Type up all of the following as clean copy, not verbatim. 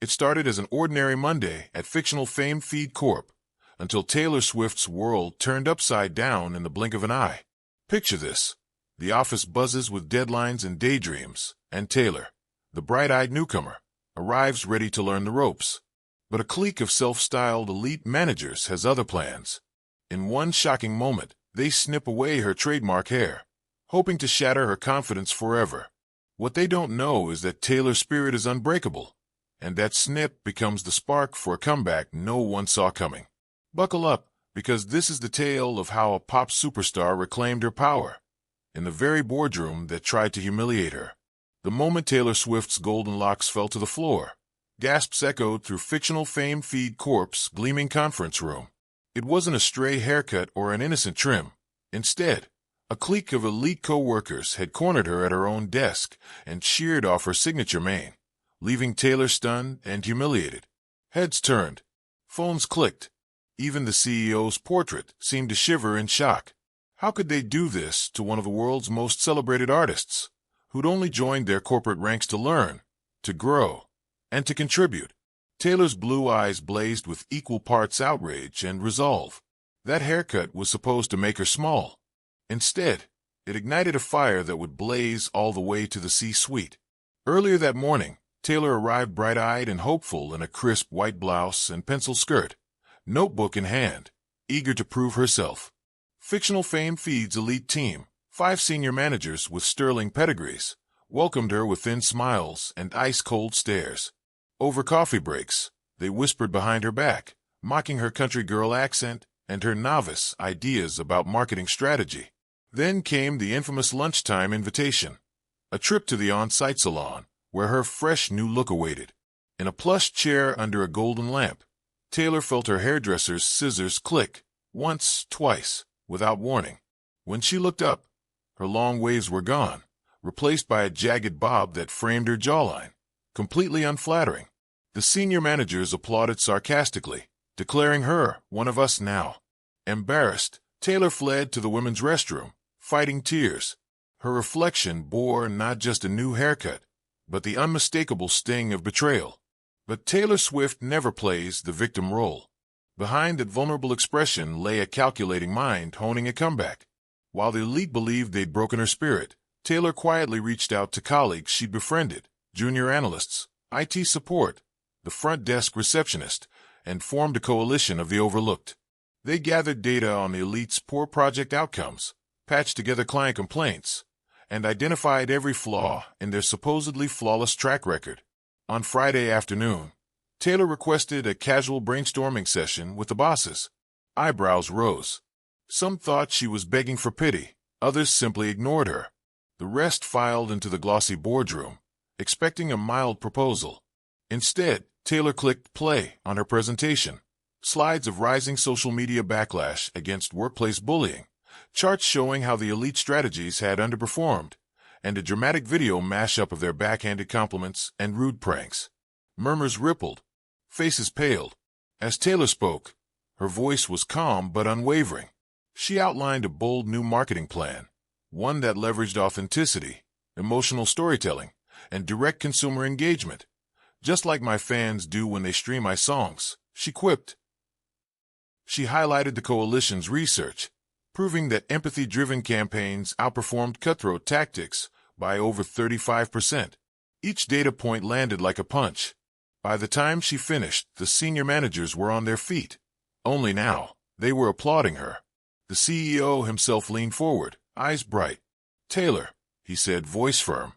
It started as an ordinary Monday at Fictional Fame Feed Corp. Until Taylor Swift's world turned upside down in the blink of an eye. Picture this. The office buzzes with deadlines and daydreams, and Taylor, the bright-eyed newcomer, arrives ready to learn the ropes. But a clique of self-styled elite managers has other plans. In one shocking moment, they snip away her trademark hair, hoping to shatter her confidence forever. What they don't know is that Taylor's spirit is unbreakable, and that snip becomes the spark for a comeback no one saw coming. Buckle up, because this is the tale of how a pop superstar reclaimed her power in the very boardroom that tried to humiliate her. The moment Taylor Swift's golden locks fell to the floor, gasps echoed through Fictional Fame Feed Corp's gleaming conference room. It wasn't a stray haircut or an innocent trim. Instead, a clique of elite co-workers had cornered her at her own desk and sheared off her signature mane, leaving Taylor stunned and humiliated. Heads turned. Phones clicked. Even the CEO's portrait seemed to shiver in shock. How could they do this to one of the world's most celebrated artists, who'd only joined their corporate ranks to learn, to grow, and to contribute? Taylor's blue eyes blazed with equal parts outrage and resolve. That haircut was supposed to make her small. Instead, it ignited a fire that would blaze all the way to the C-suite. Earlier that morning, Taylor arrived bright-eyed and hopeful in a crisp white blouse and pencil skirt, notebook in hand, eager to prove herself. Fictional Fame Feed's elite team, 5 senior managers with sterling pedigrees, welcomed her with thin smiles and ice-cold stares. Over coffee breaks, they whispered behind her back, mocking her country girl accent and her novice ideas about marketing strategy. Then came the infamous lunchtime invitation, a trip to the on-site salon, where her fresh new look awaited. In a plush chair under a golden lamp, Taylor felt her hairdresser's scissors click, once, twice, without warning. When she looked up, her long waves were gone, replaced by a jagged bob that framed her jawline, completely unflattering. The senior managers applauded sarcastically, declaring her one of us now. Embarrassed, Taylor fled to the women's restroom, fighting tears. Her reflection bore not just a new haircut, but the unmistakable sting of betrayal. But Taylor Swift never plays the victim role. Behind that vulnerable expression lay a calculating mind honing a comeback. While the elite believed they'd broken her spirit, Taylor quietly reached out to colleagues she'd befriended, junior analysts, IT support, the front desk receptionist, and formed a coalition of the overlooked. They gathered data on the elite's poor project outcomes, patched together client complaints, and identified every flaw in their supposedly flawless track record. On Friday afternoon, Taylor requested a casual brainstorming session with the bosses. Eyebrows rose. Some thought she was begging for pity, others simply ignored her. The rest filed into the glossy boardroom, expecting a mild proposal. Instead, Taylor clicked play on her presentation. Slides of rising social media backlash against workplace bullying, charts showing how the elite strategies had underperformed, and a dramatic video mashup of their backhanded compliments and rude pranks. Murmurs rippled. Faces paled. As Taylor spoke, her voice was calm but unwavering. She outlined a bold new marketing plan, one that leveraged authenticity, emotional storytelling, and direct consumer engagement. Just like my fans do when they stream my songs, she quipped. She highlighted the coalition's research, proving that empathy-driven campaigns outperformed cutthroat tactics by over 35%. Each data point landed like a punch. By the time she finished, the senior managers were on their feet. Only now, they were applauding her. The CEO himself leaned forward, eyes bright. "Taylor," he said, voice firm,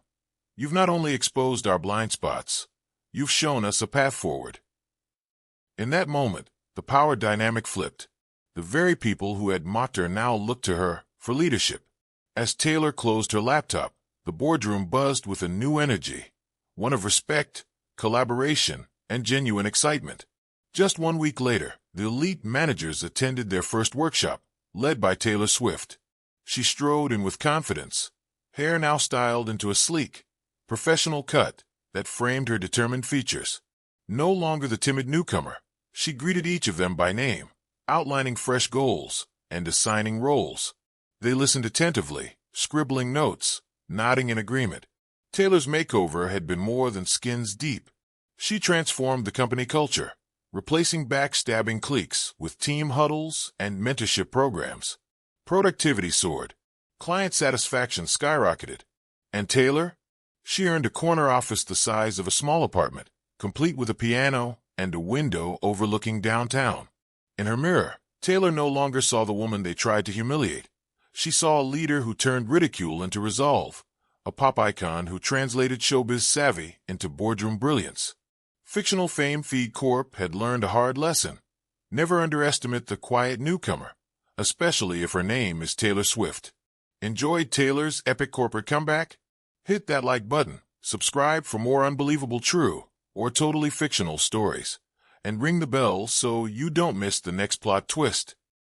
"you've not only exposed our blind spots, you've shown us a path forward." In that moment, the power dynamic flipped. The very people who had mocked her now looked to her for leadership. As Taylor closed her laptop, the boardroom buzzed with a new energy, one of respect, collaboration, and genuine excitement. Just 1 week later, the elite managers attended their first workshop, led by Taylor Swift. She strode in with confidence, hair now styled into a sleek, professional cut that framed her determined features. No longer the timid newcomer, she greeted each of them by name, outlining fresh goals and assigning roles. They listened attentively, scribbling notes, nodding in agreement. Taylor's makeover had been more than skins deep. She transformed the company culture, replacing backstabbing cliques with team huddles and mentorship programs. Productivity soared. Client satisfaction skyrocketed. And Taylor? She earned a corner office the size of a small apartment, complete with a piano and a window overlooking downtown. In her mirror, Taylor no longer saw the woman they tried to humiliate. She saw a leader who turned ridicule into resolve, a pop icon who translated showbiz savvy into boardroom brilliance. Fictional Fame Feed Corp had learned a hard lesson. Never underestimate the quiet newcomer, especially if her name is Taylor Swift. Enjoyed Taylor's epic corporate comeback? Hit that like button, subscribe for more unbelievable true or totally fictional stories, and ring the bell so you don't miss the next plot twist.